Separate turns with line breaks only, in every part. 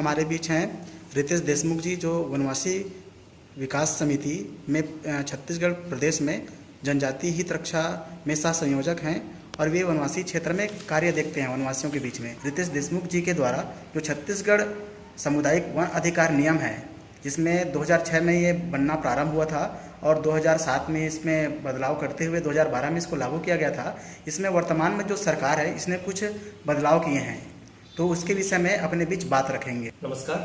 हमारे बीच हैं रितेश देशमुख जी, जो वनवासी विकास समिति में छत्तीसगढ़ प्रदेश में जनजाति हित रक्षा में सह संयोजक हैं और वे वनवासी क्षेत्र में कार्य देखते हैं वनवासियों के बीच में। रितेश देशमुख जी के द्वारा जो छत्तीसगढ़ सामुदायिक वन अधिकार नियम है, जिसमें 2006 में ये बनना प्रारंभ हुआ था और 2007 में इसमें बदलाव करते हुए 2012 में इसको लागू किया गया था। इसमें वर्तमान में जो सरकार है इसने कुछ बदलाव किए हैं, तो उसके विषय में अपने बीच बात रखेंगे।
नमस्कार।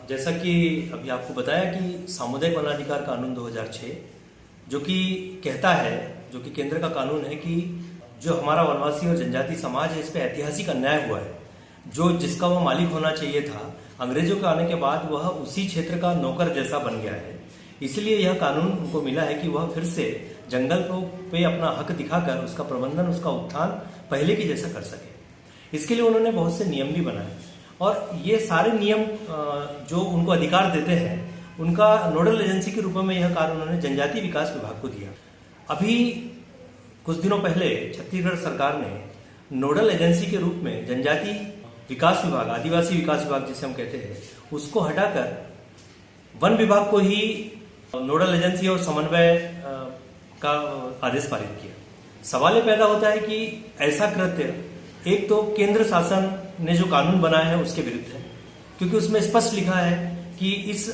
जैसा कि अभी आपको बताया कि सामुदायिक वनाधिकार कानून 2006 जो कि कहता है, जो कि केंद्र का कानून है कि जो हमारा वनवासी और जनजाति समाज है इस पर ऐतिहासिक अन्याय हुआ है, जो जिसका वह मालिक होना चाहिए था, अंग्रेजों के आने के बाद वह उसी क्षेत्र का नौकर जैसा बन गया है। इसलिए यह कानून उनको मिला है कि वह फिर से जंगल पे अपना हक दिखाकर उसका प्रबंधन, उसका उत्थान पहले की जैसा कर सके। इसके लिए उन्होंने बहुत से नियम भी बनाए और ये सारे नियम जो उनको अधिकार देते हैं, उनका नोडल एजेंसी के रूप में यह कार्य उन्होंने जनजाति विकास विभाग को दिया। अभी कुछ दिनों पहले छत्तीसगढ़ सरकार ने नोडल एजेंसी के रूप में जनजाति विकास विभाग, आदिवासी विकास विभाग जिसे हम कहते हैं, उसको हटाकर वन विभाग को ही नोडल एजेंसी और समन्वय का आदेश पारित किया। सवाल ये पैदा होता है कि ऐसा कृत्य एक तो केंद्र शासन ने जो कानून बनाया है उसके विरुद्ध है, क्योंकि उसमें स्पष्ट लिखा है कि इस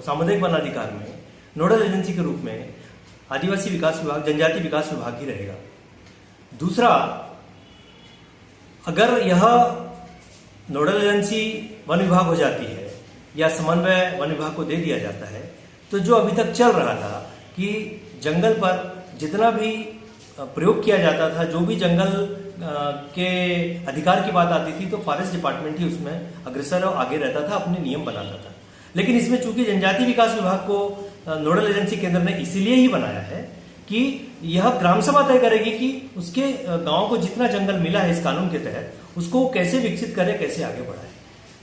सामुदायिक वन अधिकार में नोडल एजेंसी के रूप में आदिवासी विकास विभाग, जनजाति विकास विभाग ही रहेगा। दूसरा, अगर यह नोडल एजेंसी वन विभाग हो जाती है या समन्वय वन विभाग को दे दिया जाता है, तो जो अभी तक चल रहा था कि जंगल पर जितना भी प्रयोग किया जाता था, जो भी जंगल के अधिकार की बात आती थी, तो फॉरेस्ट डिपार्टमेंट ही उसमें अग्रसर और आगे रहता था, अपने नियम बनाता था। लेकिन इसमें चूंकि जनजाति विकास विभाग को नोडल एजेंसी केंद्र ने इसीलिए ही बनाया है कि यह ग्राम सभा तय करेगी कि उसके गांव को जितना जंगल मिला है इस कानून के तहत, उसको कैसे विकसित करे, कैसे आगे बढ़ाए।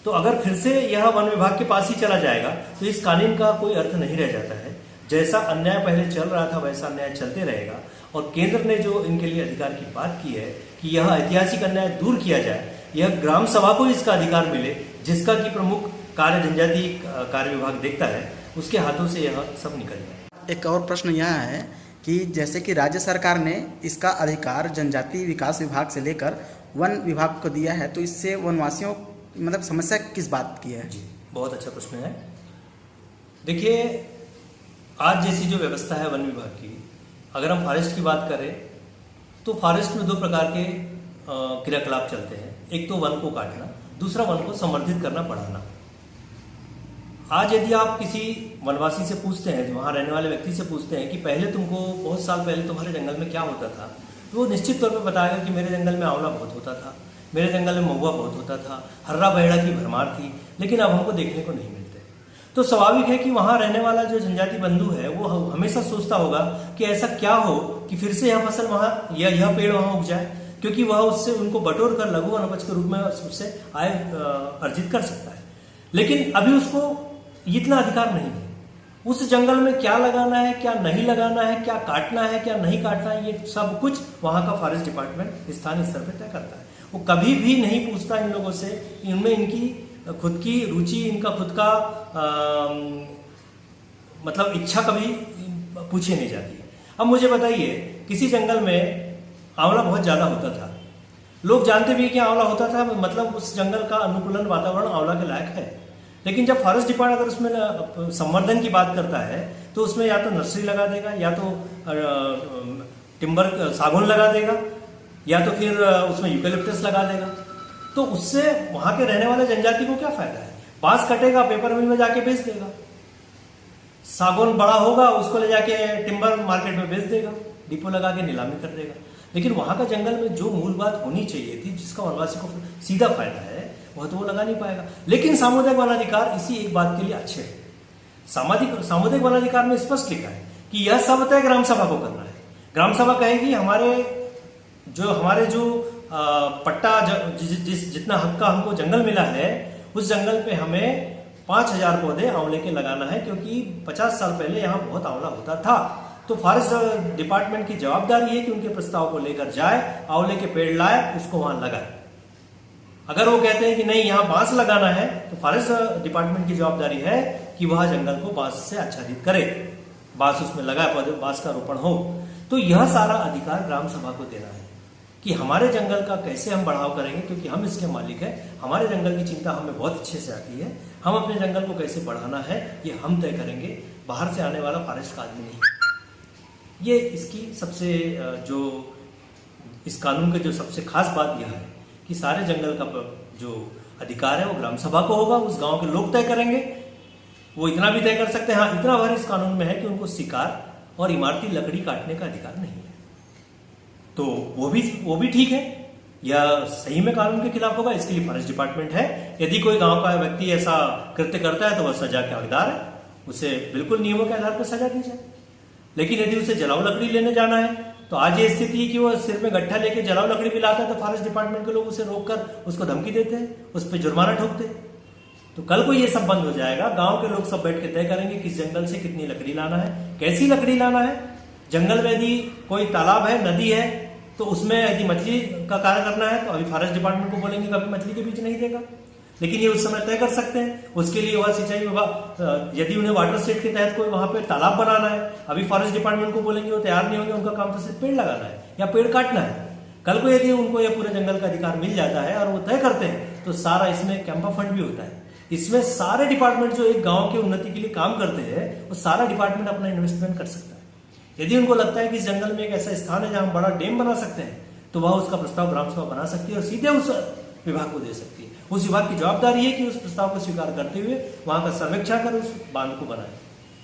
तो अगर फिर से यह वन विभाग के पास ही चला जाएगा तो इस कानून का कोई अर्थ नहीं रह जाता है। जैसा अन्याय पहले चल रहा था वैसा अन्याय चलते रहेगा और केंद्र ने जो इनके लिए अधिकार की बात की है कि यह ऐतिहासिक अन्याय दूर किया जाए, यह ग्राम सभा को इसका अधिकार मिले, जिसका कि प्रमुख कार्य जनजाति कार्य विभाग देखता है, उसके हाथों से यह सब निकल जाए।
एक और प्रश्न यह है कि जैसे कि राज्य सरकार ने इसका अधिकार जनजाति विकास विभाग से लेकर वन विभाग को दिया है, तो इससे वनवासियों मतलब समस्या किस बात की है?
जी, बहुत अच्छा प्रश्न है। देखिए, आज जैसी जो व्यवस्था है वन विभाग की, अगर हम फॉरेस्ट की बात करें तो फॉरेस्ट में दो प्रकार के क्रियाकलाप चलते हैं। एक तो वन को काटना, दूसरा वन को संवर्धित करना, बढ़ाना। आज यदि आप किसी वनवासी से पूछते हैं, वहां रहने वाले व्यक्ति से पूछते हैं कि पहले तुमको, बहुत साल पहले तुम्हारे जंगल में क्या होता था, तो वो निश्चित तौर पर बताएगा कि मेरे जंगल में आंवला बहुत होता था, मेरे जंगल में महुआ बहुत होता था, हर्रा बहेड़ा की भरमार थी, लेकिन अब हमको देखने को नहीं मिलते। तो स्वाभाविक है कि वहां रहने वाला जो जनजाति बंधु है वो हमेशा सोचता होगा कि ऐसा क्या हो कि फिर से यह फसल वहां या यह पेड़ वहां उग जाए, क्योंकि वह उससे उनको बटोर कर लघु वनोपज के रूप में उससे आय अर्जित कर सकता है। लेकिन अभी उसको इतना अधिकार नहीं है। उस जंगल में क्या लगाना है, क्या नहीं लगाना है, क्या काटना है, क्या नहीं काटना है, ये सब कुछ वहां का फॉरेस्ट डिपार्टमेंट स्थानीय स्तर पर तय करता है। वो कभी भी नहीं पूछता इन लोगों से, इनमें इनकी खुद की रुचि, इनका खुद का मतलब इच्छा कभी पूछी नहीं जाती है। अब मुझे बताइए, किसी जंगल में आंवला बहुत ज्यादा होता था, लोग जानते भी कि आंवला होता था, मतलब उस जंगल का अनुकूलन वातावरण आंवला के लायक है। लेकिन जब फॉरेस्ट डिपार्टमेंट अगर उसमें संवर्धन की बात करता है तो उसमें या तो नर्सरी लगा देगा, या तो टिम्बर सागौन लगा देगा, या तो फिर उसमें यूकेलिप्टस लगा देगा। तो उससे वहां के रहने वाले जनजाति को क्या फायदा है? बांस कटेगा, पेपर मिल में जाके बेच देगा, सागौन बड़ा होगा, उसको ले जाके टिम्बर मार्केट में बेच देगा, डिपो लगा के नीलामी कर देगा। लेकिन वहां का जंगल में जो मूल बात होनी चाहिए थी, जिसका वनवासी को सीधा फायदा है, वह तो वो लगा नहीं पाएगा। लेकिन सामुदायिक वनाधिकार इसी एक बात के लिए अच्छे है। सामुदायिक वनाधिकार में स्पष्ट लिखा है कि यह सब तय ग्राम सभा को करना है। ग्राम सभा कहेगी हमारे जो पट्टा, जितना हक का हमको जंगल मिला है, उस जंगल पे हमें 5000 पौधे आंवले के लगाना है, क्योंकि 50 साल पहले यहाँ बहुत आंवला होता था। तो फॉरेस्ट डिपार्टमेंट की जवाबदारी है कि उनके प्रस्ताव को लेकर जाए, आंवले के पेड़ लाए, उसको वहां लगाए। अगर वो कहते हैं कि नहीं यहाँ बांस लगाना है, तो फॉरेस्ट डिपार्टमेंट की जवाबदारी है कि वह जंगल को बांस से आच्छादित करे, बांस उसमें लगाए, पौधे बांस का रोपण हो। तो यह सारा अधिकार ग्राम सभा को देना है कि हमारे जंगल का कैसे हम बढ़ाव करेंगे, क्योंकि हम इसके मालिक हैं। हमारे जंगल की चिंता हमें बहुत अच्छे से आती है। हम अपने जंगल को कैसे बढ़ाना है ये हम तय करेंगे, बाहर से आने वाला फॉरेस्ट का आदमी नहीं। ये इसकी सबसे जो इस कानून के जो सबसे खास बात यह है कि सारे जंगल का जो अधिकार है वो ग्राम सभा को होगा, उस गांव के लोग तय करेंगे। वो इतना भी तय कर सकते हैं, हाँ इतना भर इस कानून में है कि उनको शिकार और इमारती लकड़ी काटने का अधिकार नहीं है। तो वो भी ठीक है, या सही में कानून के खिलाफ होगा, इसके लिए फॉरेस्ट डिपार्टमेंट है। यदि कोई गांव का व्यक्ति ऐसा कृत्य करता है तो वह सजा के हकदार है, उसे बिल्कुल नियमों के आधार पर सजा दी जाए। लेकिन यदि उसे जलाऊ लकड़ी लेने जाना है तो आज ये स्थिति है कि वो सिर में गट्ठा लेके जलाऊ लकड़ी भी लाता है, तो फॉरेस्ट डिपार्टमेंट के लोग उसे रोककर उसको धमकी देते हैं, उस पर जुर्माना ठोकते हैं। तो कल को ये सब बंद हो जाएगा, गांव के लोग सब बैठ के तय करेंगे किस जंगल से कितनी लकड़ी लाना है, कैसी लकड़ी लाना है। जंगल में यदि कोई तालाब है, नदी है, तो उसमें यदि मछली का कार्य करना है तो अभी फॉरेस्ट डिपार्टमेंट को बोलेंगे कभी मछली के बीच नहीं देगा, लेकिन ये उस समय तय कर सकते हैं। उसके लिए वह सिंचाई विभाग, यदि उन्हें वाटर स्टेट के तहत कोई वहां पे तालाब बनाना है, अभी फॉरेस्ट डिपार्टमेंट को बोलेंगे, वो तैयार नहीं होंगे, उनका काम तो सिर्फ पेड़ लगाना है या पेड़ काटना है। कल को यदि उनको यह पूरे जंगल का अधिकार मिल जाता है और वो तय करते हैं, तो सारा इसमें कैंपा फंड भी होता है। इसमें सारे डिपार्टमेंट जो एक गांव के उन्नति के लिए काम करते हैं, वो सारा डिपार्टमेंट अपना इन्वेस्टमेंट कर सकता है। यदि उनको लगता है कि इस जंगल में एक ऐसा स्थान है जहां बड़ा डैम बना सकते हैं, तो वह उसका प्रस्ताव ग्राम सभा बना सकती है और सीधे उस विभाग को दे सकती है। उस विभाग की जवाबदारी है कि उस प्रस्ताव को स्वीकार करते हुए वहां का सर्वेक्षण कर उस बांध को बनाए,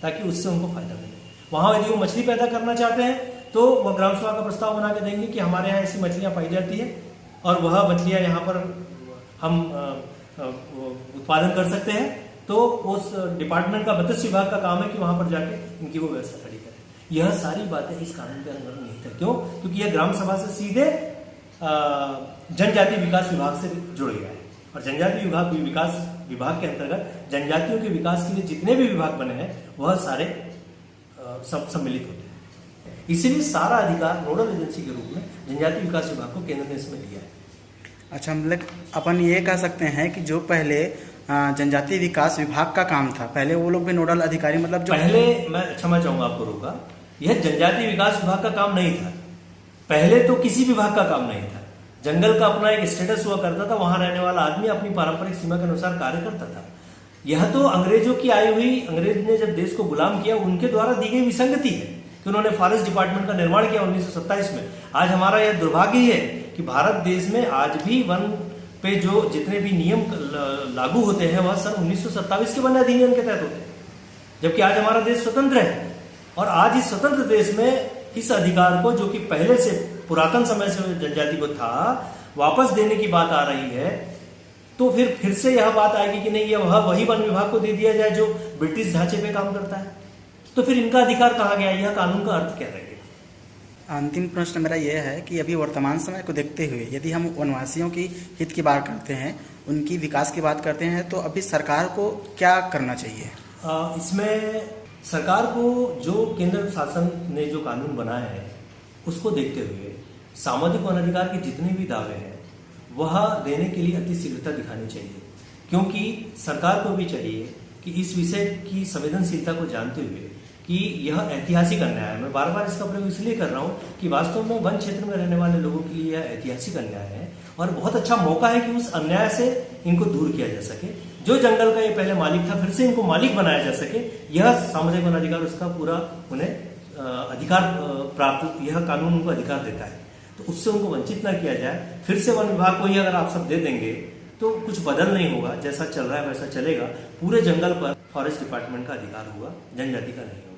ताकि उससे उनको फायदा मिले। वहां यदि वो मछली पैदा करना चाहते हैं तो वह ग्राम सभा का प्रस्ताव बना के देंगे कि हमारे यहाँ ऐसी मछलियां पाई जाती है और वह मछलियां यहाँ पर हम उत्पादन कर सकते हैं। तो उस डिपार्टमेंट का मत्स्य विभाग का काम है कि वहां पर जाके इनकी वो व्यवस्था खड़ी करें। यह सारी बातें इस कानून के अंदर निहित है। क्यों? क्योंकि यह ग्राम सभा से सीधे जनजाति विकास विभाग से जुड़ गया है और जनजाति विकास विभाग के अंतर्गत जनजातियों के विकास के लिए जितने भी विभाग बने हैं वह सारे सब सम्मिलित होते हैं। इसीलिए सारा अधिकार नोडल एजेंसी के रूप में जनजाति विकास विभाग को केंद्र ने इसमें दिया है।
अच्छा, मतलब अपन ये कह सकते हैं कि जो पहले जनजाति विकास विभाग का काम था, पहले वो लोग भी नोडल अधिकारी, मतलब जो
पहले, मैं क्षमा चाहूंगा आपको रोका, यह जनजाति विकास विभाग का काम नहीं था। पहले तो किसी विभाग का काम नहीं था। जंगल का अपना एक स्टेटस हुआ करता था, वहां रहने वाला आदमी अपनी पारंपरिक सीमा के अनुसार कार्य करता था। यह तो अंग्रेजों की आई हुई, अंग्रेज ने जब देश को गुलाम किया उनके द्वारा दी गई विसंगति है कि उन्होंने फॉरेस्ट डिपार्टमेंट का निर्माण किया 1927 में। आज हमारा यह दुर्भाग्य है कि भारत देश में आज भी वन पे जो जितने भी नियम लागू होते हैं वह सन 1927 के वन अधिनियम के तहत होते हैं, जबकि आज हमारा देश स्वतंत्र है। और आज इस स्वतंत्र देश में इस अधिकार को, जो कि पहले से पुरातन समय से जनजाति को था, वापस देने की बात आ रही है। तो फिर से यह बात आएगी कि नहीं, यह वही वन विभाग को दे दिया जाए जो ब्रिटिश ढांचे पे काम करता है। तो फिर इनका अधिकार कहाँ गया? यह कानून का अर्थ क्या रह गया?
अंतिम प्रश्न मेरा यह है कि अभी वर्तमान समय को देखते हुए यदि हम वनवासियों की हित की बात करते हैं, उनकी विकास की बात करते हैं, तो अभी सरकार को क्या करना चाहिए?
इसमें सरकार को जो केंद्र शासन ने जो कानून बनाया है उसको देखते हुए सामाजिक वन अधिकार के जितने भी दावे हैं वह देने के लिए अति शीघ्रता दिखानी चाहिए, क्योंकि सरकार को भी चाहिए कि इस विषय की संवेदनशीलता को जानते हुए कि यह ऐतिहासिक अन्याय है। मैं बार बार इसका प्रयोग इसलिए कर रहा हूँ कि वास्तव में वन क्षेत्र में रहने वाले लोगों के लिए यह ऐतिहासिक अन्याय है और बहुत अच्छा मौका है कि उस अन्याय से इनको दूर किया जा सके। जो जंगल का ये पहले मालिक था, फिर से इनको मालिक बनाया जा सके। यह सामाजिक वन अधिकार उसका पूरा उन्हें अधिकार प्राप्त, यह कानून उनको अधिकार देता है, तो उससे उनको वंचित ना किया जाए। फिर से वन विभाग को ही अगर आप सब दे देंगे तो कुछ बदल नहीं होगा, जैसा चल रहा है वैसा चलेगा। पूरे जंगल पर फॉरेस्ट डिपार्टमेंट का अधिकार होगा, जनजाति का नहीं होगा।